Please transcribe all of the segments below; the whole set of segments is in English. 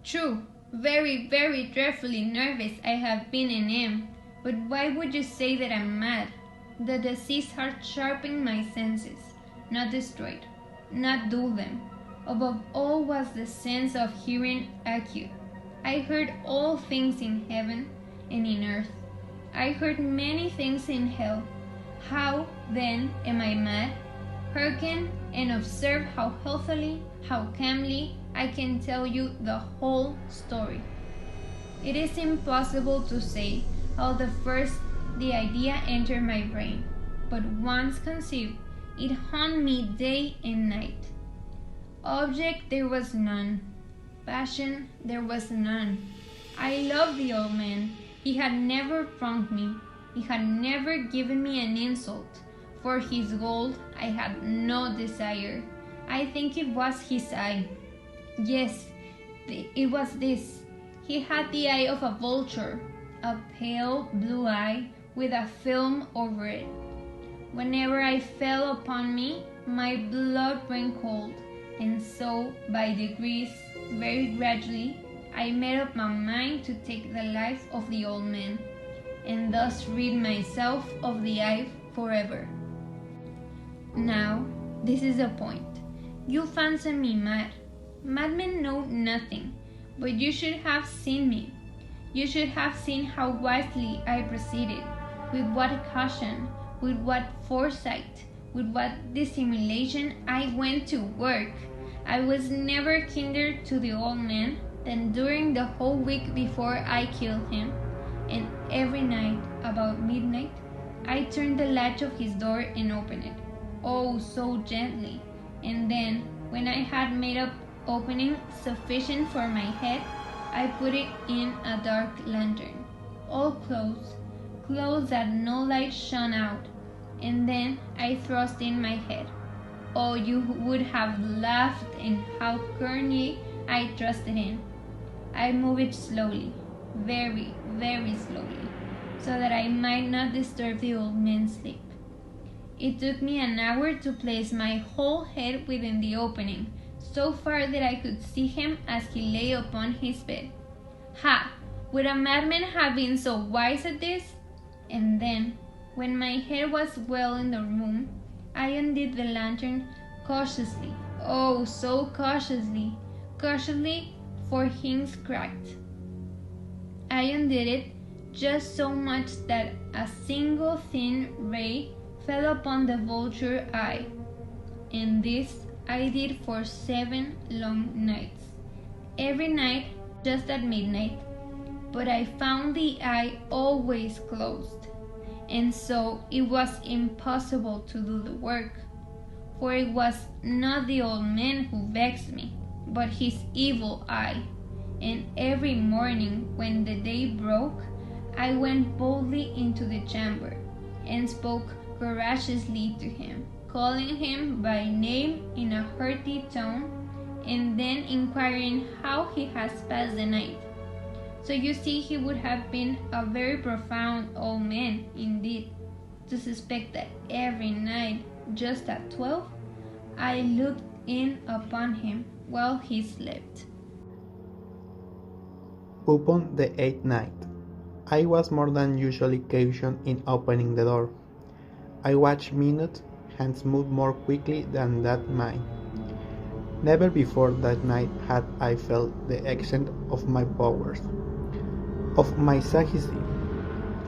True, very, very dreadfully nervous I have been and am. But why would you say that I'm mad? The disease had sharpened my senses, not destroyed, not dulled them. Above all was the sense of hearing acute. I heard all things in heaven and in earth. I heard many things in hell. How, then, am I mad? Hearken and observe how healthily, how calmly I can tell you the whole story. It is impossible to say how the idea entered my brain, but once conceived, it haunted me day and night. Object there was none. Passion there was none. I loved the old man. He had never wronged me. He had never given me an insult. For his gold I had no desire. I think it was his eye. Yes, it was this. He had the eye of a vulture, a pale blue eye with a film over it. Whenever I fell upon me, my blood ran cold, and so, by degrees, very gradually, I made up my mind to take the life of the old man, and thus rid myself of the eye forever. Now, this is the point. You fancy me mad. Madmen know nothing, but you should have seen me. You should have seen how wisely I proceeded, with what caution, with what foresight, with what dissimulation I went to work. I was never kinder to the old man than during the whole week before I killed him, and every night, about midnight, I turned the latch of his door and opened it, oh, so gently, and then, when I had made up opening sufficient for my head, I put it in a dark lantern, all closed that no light shone out, and then I thrust in my head. Oh, you would have laughed and how currently I thrust it in. I moved it slowly, very, very slowly, so that I might not disturb the old man's sleep. It took me an hour to place my whole head within the opening, so far that I could see him as he lay upon his bed. Ha! Would a madman have been so wise at this? And then, when my head was well in the room, I undid the lantern cautiously, oh, so cautiously, for hinges cracked. I undid it just so much that a single thin ray fell upon the vulture eye, and this I did for 7 long nights, every night just at midnight, but I found the eye always closed, and so it was impossible to do the work, for it was not the old man who vexed me, but his evil eye, and every morning when the day broke, I went boldly into the chamber, and spoke courageously to him, calling him by name in a hearty tone, and then inquiring how he has passed the night. So you see he would have been a very profound old man indeed, to suspect that every night, just at 12, I looked in upon him while he slept. Upon the 8th night, I was more than usually cautious in opening the door. I watched minutes, hands moved more quickly than that mine. Never before that night had I felt the extent of my powers, of my sagacity.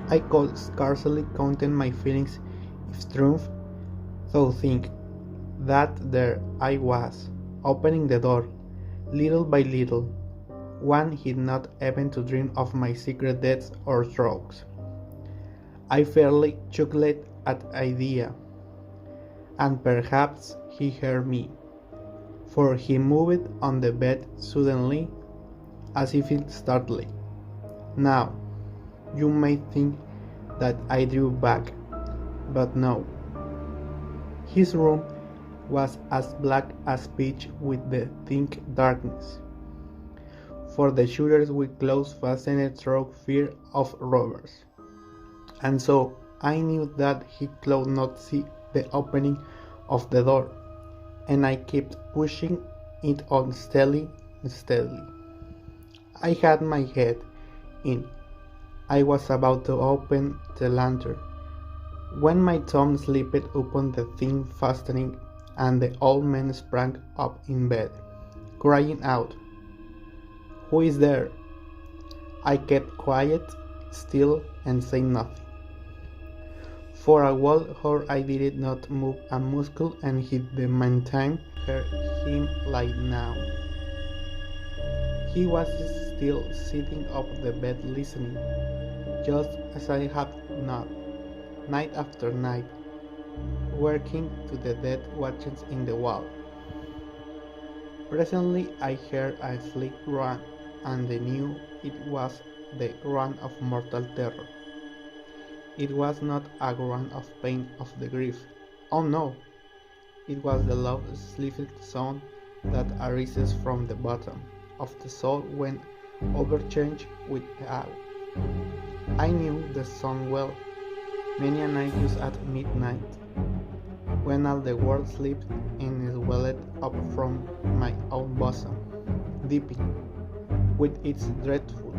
I could scarcely contain my feelings if triumph, though think that there I was, opening the door, little by little. One had not even to dream of my secret deeds or strokes. I fairly chuckled at idea, and perhaps he heard me, for he moved on the bed suddenly, as if startled. Now, you may think that I drew back, but no. His room was as black as pitch with the thick darkness, for the shutters with close fastened through fear of robbers, and so I knew that he could not see the opening of the door, and I kept pushing it on steadily. I had my head in. I was about to open the lantern, when my thumb slipped upon the thin fastening, and the old man sprang up in bed, crying out, "Who is there?" I kept quiet, still, and said nothing. For a whole hour I did not move a muscle, and in the meantime heard him lie down. He was still sitting up the bed listening, just as I had not, night after night, working to the dead watches in the wall. Presently I heard a slight groan, and I knew it was the groan of mortal terror. It was not a groan of pain of the grief. Oh no! It was the low, sleepy sound that arises from the bottom of the soul when overcharged with awe. I knew the song well. Many a night used at midnight, when all the world slept and it welled up from my own bosom, deepening with its dreadful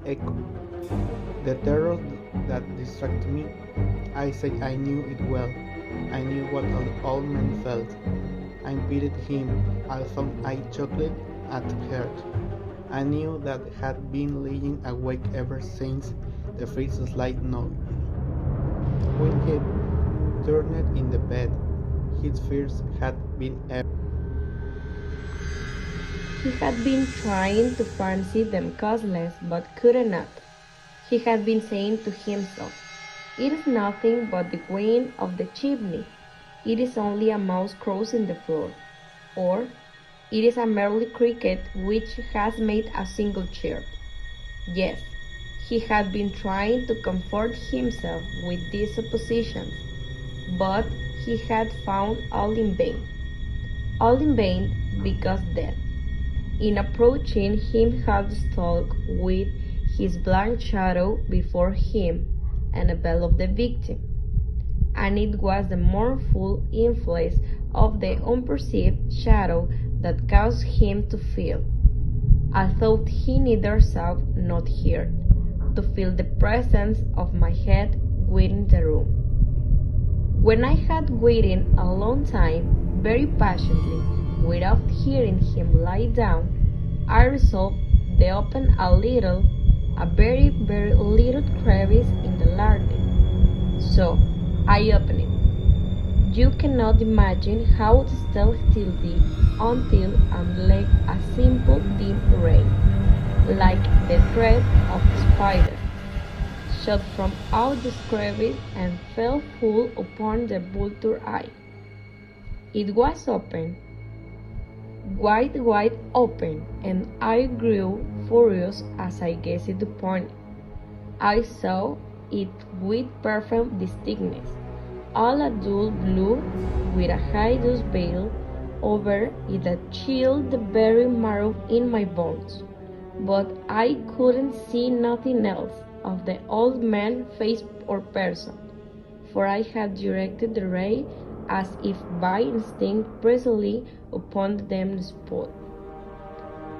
echo. The terror that distracted me, I say I knew it well. I knew what an old man felt. I pitied him, although I chuckled at her. I knew that had been lying awake ever since the first slight noise. When he turned in the bed, his fears had been ever. He had been trying to fancy them causeless, but could not. He had been saying to himself, "It is nothing but the wind of the chimney. It is only a mouse crossing the floor." Or, "It is a merely cricket which has made a single chirp." Yes, he had been trying to comfort himself with these suppositions, but he had found all in vain. All in vain, because death, in approaching him, had stalked with his blank shadow before him, and enveloped the victim. And it was the mournful influence of the unperceived shadow that caused him to feel, although he neither saw nor heard, to feel the presence of my head within the room. When I had waited a long time, very patiently, without hearing him lie down, I resolved to open a very, very little crevice in the lantern. So I opened it. You cannot imagine how stealthily until and like a simple dim ray, like the thread of a spider, shot from out the crevice and fell full upon the vulture eye. It was open, wide open, and I grew furious as I gazed upon it. I saw it with perfect distinctness, all a dull blue, with a hideous veil over it that chilled the very marrow in my bones. But I couldn't see nothing else of the old man, face or person, for I had directed the ray as if by instinct precisely upon the damned spot.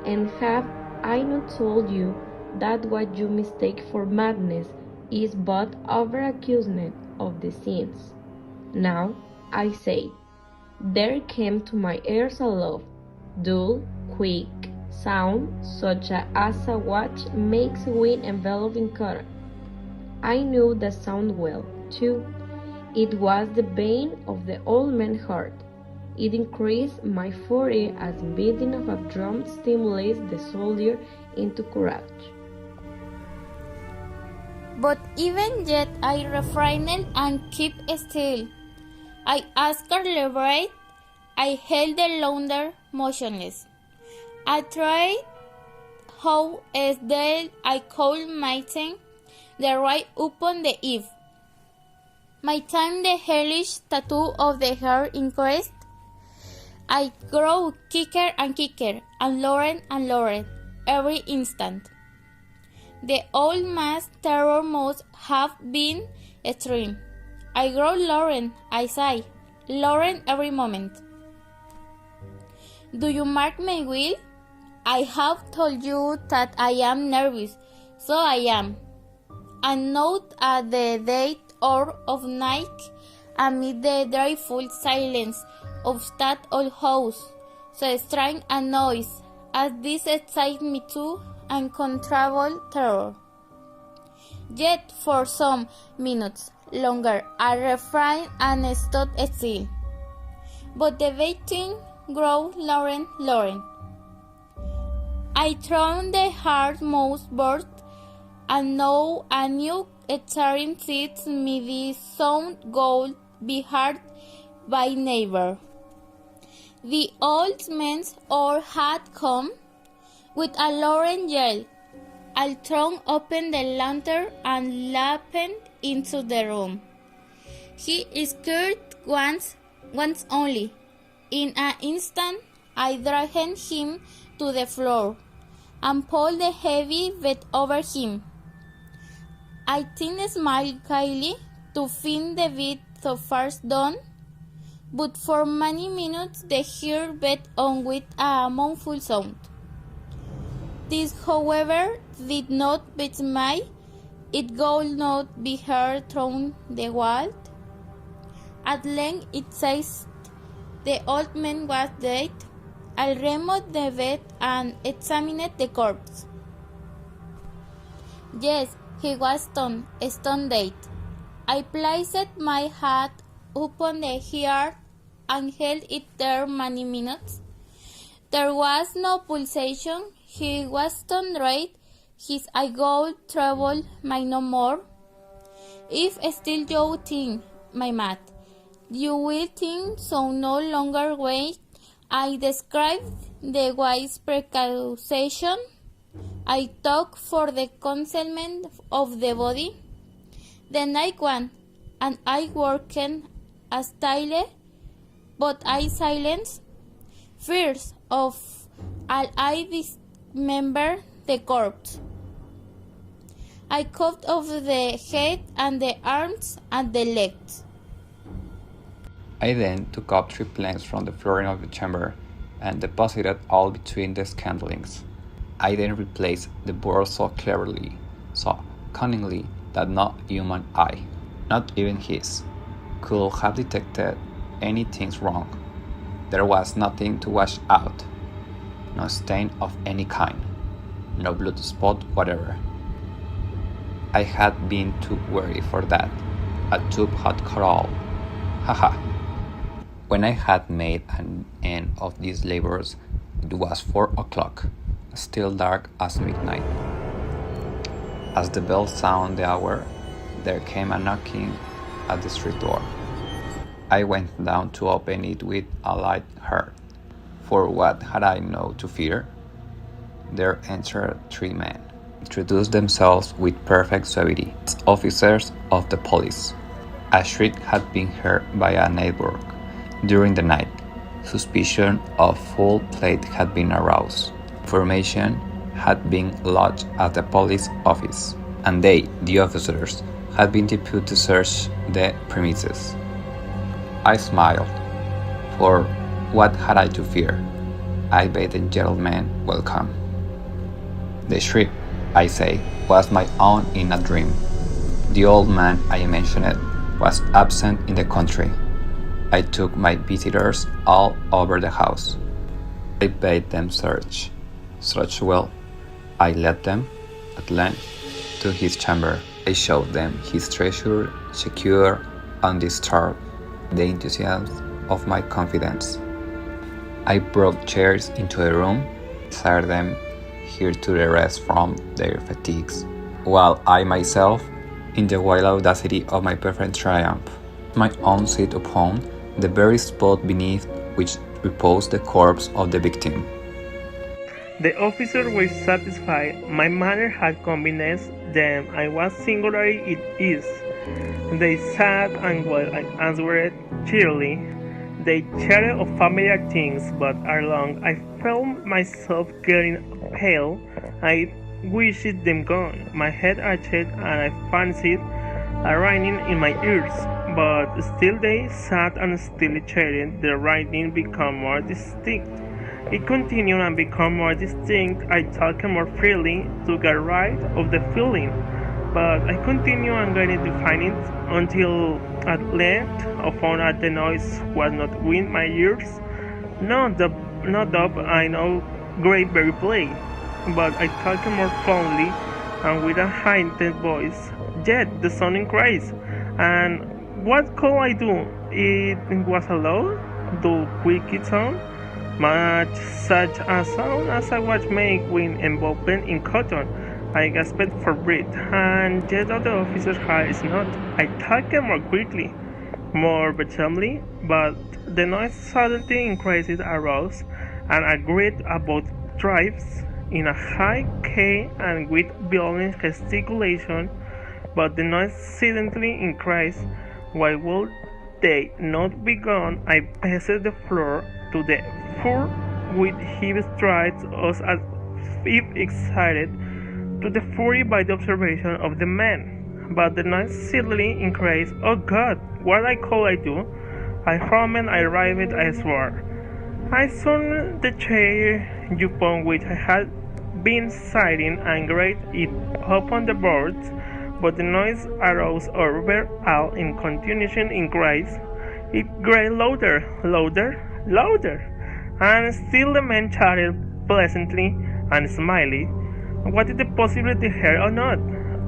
And have I not told you that what you mistake for madness is but over-accusation of the sins? Now, I say, there came to my ears a low, dull, quick sound, such as a watch makes wind enveloping cotton. I knew the sound well, too. It was the vein of the old man's heart. It increased my fury as the beating of a drum stimulates the soldier into courage. But even yet I refrained and kept still. I asked Leverett. I held the lantern motionless. I tried how still I could maintain the right upon the eve. My time the hellish tattoo of the hair increased. I grew quicker and quicker, and lowered every instant. The old man's terror must have been extreme. I grow lowered, I sigh, lowered every moment. Do you mark my will? I have told you that I am nervous, so I am. And not at the dead hour of night, amid the dreadful silence of that old house, so strange a noise as this excites me to uncontrollable terror. Yet for some minutes longer I refrained and stood still. But the waiting grew louder. I turned the hardmost board, and now a new stirring seats me the sound gold be heard by neighbor. The old men's hour had come. With a loud yell, I threw open the lantern and leaped into the room. He scared once only. In an instant, I dragged him to the floor and pulled the heavy bed over him. I think smiled gaily to find the bed so far done, but for many minutes the hair went on with a mournful sound. This, however, did not dismay. It could not be heard through the wall. At length it ceased. The old man was dead. I removed the bed and examined the corpse. Yes, he was stone dead. I placed my hat upon the heart and held it there many minutes. There was no pulsation. He was stone dead. His eye trouble me no more. If still you think, my mat, you will think so no longer wait. I described the wise precaution I took for the concealment of the body. The night one, and I worked as daily, but I silenced fears of all I dismember the corpse. I cut off the head and the arms and the legs. I then took up 3 planks from the flooring of the chamber and deposited all between the scantlings. I then replaced the board so cleverly, so cunningly, that no human eye, not even his, could have detected anything wrong. There was nothing to wash out, no stain of any kind, no blood spot whatever. I had been too wary for that. A tube had cut all. Haha. When I had made an end of these labors, it was 4 o'clock, still dark as midnight. As the bell sounded the hour, there came a knocking at the street door. I went down to open it with a light heart, for what had I now to fear? There entered 3 men, introduced themselves with perfect suavity as officers of the police. A shriek had been heard by a neighbor. During the night, suspicion of foul play had been aroused. Information had been lodged at the police office, and they, the officers, had been deputed to search the premises. I smiled, for what had I to fear? I bade the gentlemen welcome. The shriek, I say, was my own in a dream. The old man I mentioned was absent in the country. I took my visitors all over the house. I bade them search well. I led them, at length, to his chamber. I showed them his treasure, secure, undisturbed, the enthusiasm of my confidence. I brought chairs into the room, desired them here to rest from their fatigues, while I myself, in the wild audacity of my perfect triumph, my own seat upon the very spot beneath which reposed the corpse of the victim. The officers were satisfied. My manner had convinced them I was singularly at ease. They sat and while I answered cheerily, they chatted of familiar things, but ere long I felt myself getting pale. I wished them gone. My head ached and I fancied a ringing in my ears, but still they sat and still chatted. The writing became more distinct. It continued and became more distinct. I talked more freely to get rid of the feeling, but I continued and getting defined it until at length I found that the noise was not within my ears. Not up, I know great very plain, but I talked more fondly and with a heightened voice. Yet the sound increased, and what could I do? It was allowed to quick it sound, much such a sound as a watch make when enveloped in cotton. I gasped for breath, and yet the officer's heart is not. I talked more quickly, more vehemently, but the noise suddenly increased, arose, and agreed about tribes in a high key and with violent gesticulation. But the noise suddenly increased. Why would they not be gone? I paced the floor to the floor with heavy strides, as if excited to the fury by the observation of the man. But the noise suddenly increased. Oh God, what could I do? I foamed, I writhed, I swore. I saw the chair upon which I had been sitting and grated it upon the boards, but the noise arose over all in continuation increased. It grew louder, louder, louder, and still the man chatted pleasantly and smiled. Was it possible to hear or not?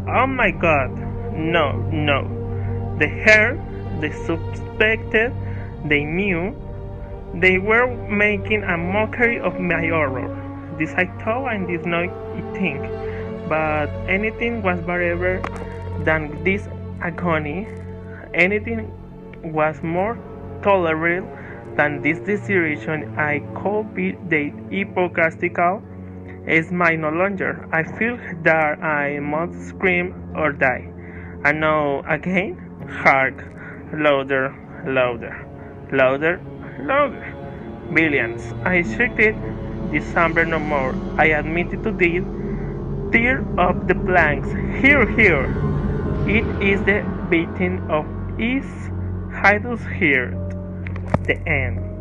Oh my God! No, no. They heard, they suspected, they knew. They were making a mockery of my horror. This I thought and did not think, but anything was better than this agony. Anything was more tolerable than this deterioration. I could be the hypocritical. Is mine no longer. I feel that I must scream or die. And now again, hark, louder, louder, louder, louder. Billions. I shrieked. December no more. I admitted to this. Tear up the planks. Here, here. It is the beating of his hideous heart. The end.